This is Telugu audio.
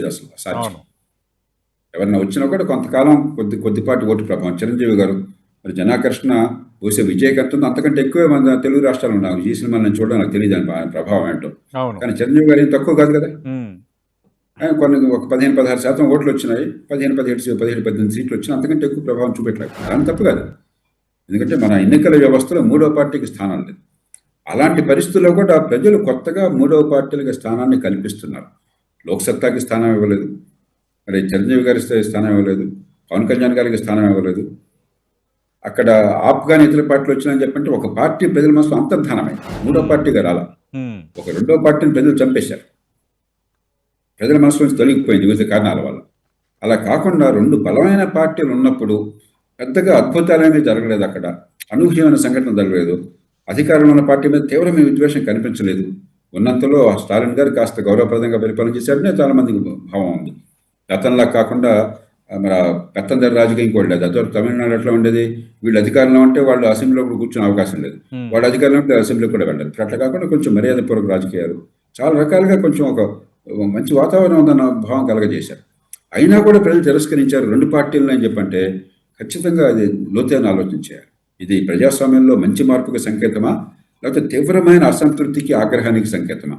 అసలు అసాధ్యం. అవును. ఎవరన్నా వచ్చినా కూడా కొంతకాలం కొద్దిపాటి ఓటు ప్రభావం. చిరంజీవి గారు మరి జనాకర్షణ బహుశా విజయకర్త అంతకంటే ఎక్కువే మన తెలుగు రాష్ట్రాలు ఉన్నాయి. ఈ సినిమా నేను చూడడం నాకు తెలియదు ఆయన ప్రభావం ఏంటో. అవును. కానీ చిరంజీవి గారు ఏం తక్కువ కాదు కదా. హ్మ్. కొన్ని ఒక 15-16% ఓట్లు వచ్చినాయి. 17 18 సీట్లు వచ్చినా అంతకంటే ఎక్కువ ప్రభావం చూపెట్టలేదు. దాని తప్పు కాదు. ఎందుకంటే మన ఎన్నికల వ్యవస్థలో మూడో పార్టీకి స్థానం లేదు. అలాంటి పరిస్థితుల్లో కూడా ప్రజలు కొత్తగా మూడవ పార్టీలకు స్థానాన్ని కల్పిస్తున్నారు. లోక్సత్తాకి స్థానం ఇవ్వలేదు, మరి చిరంజీవి గారి స్థానం ఇవ్వలేదు, పవన్ కళ్యాణ్ గారికి స్థానం ఇవ్వలేదు. అక్కడ ఆప్గాని ఇతర పార్టీలు వచ్చినాయని చెప్పంటే ఒక పార్టీ ప్రజల మనసులో అంతర్ధానమే, మూడో పార్టీగా రాలా. ఒక రెండో పార్టీని ప్రజలు చంపేశారు, ప్రజల మనసు నుంచి తొలగిపోయింది వివిధ కారణాల వల్ల. అలా కాకుండా రెండు బలమైన పార్టీలు ఉన్నప్పుడు పెద్దగా అద్భుతాలేమీ జరగలేదు. అక్కడ అనూహ్యమైన సంఘటన జరగలేదు. అధికారంలో ఉన్న పార్టీ మీద తీవ్రమైన విద్వేషం కనిపించలేదు. ఉన్నంతలో స్టాలిన్ గారు కాస్త గౌరవప్రదంగా పరిపాలన చేశారనే చాలా మందికి భావం ఉంది. గతంలా కాకుండా మరి పెత్తందరి రాజకీయం కూడా లేదు. అదే తమిళనాడు ఎట్లా ఉండేది, వీళ్ళు అధికారంలో ఉంటే వాళ్ళు అసెంబ్లీలో కూడా కూర్చునే అవకాశం లేదు, వాళ్ళు అధికారంలో ఉంటే అసెంబ్లీ కూడా వెళ్ళారు. అట్లా కాకుండా కొంచెం మర్యాదపూర్వక రాజకీయాలు చాలా రకాలుగా కొంచెం ఒక మంచి వాతావరణం ఉందన్న భావం కలగజేశారు. అయినా కూడా ప్రజలు తిరస్కరించారు రెండు పార్టీలను అని చెప్పంటే ఖచ్చితంగా అది లోతైన ఆలోచించారు. ఇది ప్రజాస్వామ్యంలో మంచి మార్పుకి సంకేతమా, లేకపోతే తీవ్రమైన అసంతృప్తికి ఆగ్రహానికి సంకేతమా?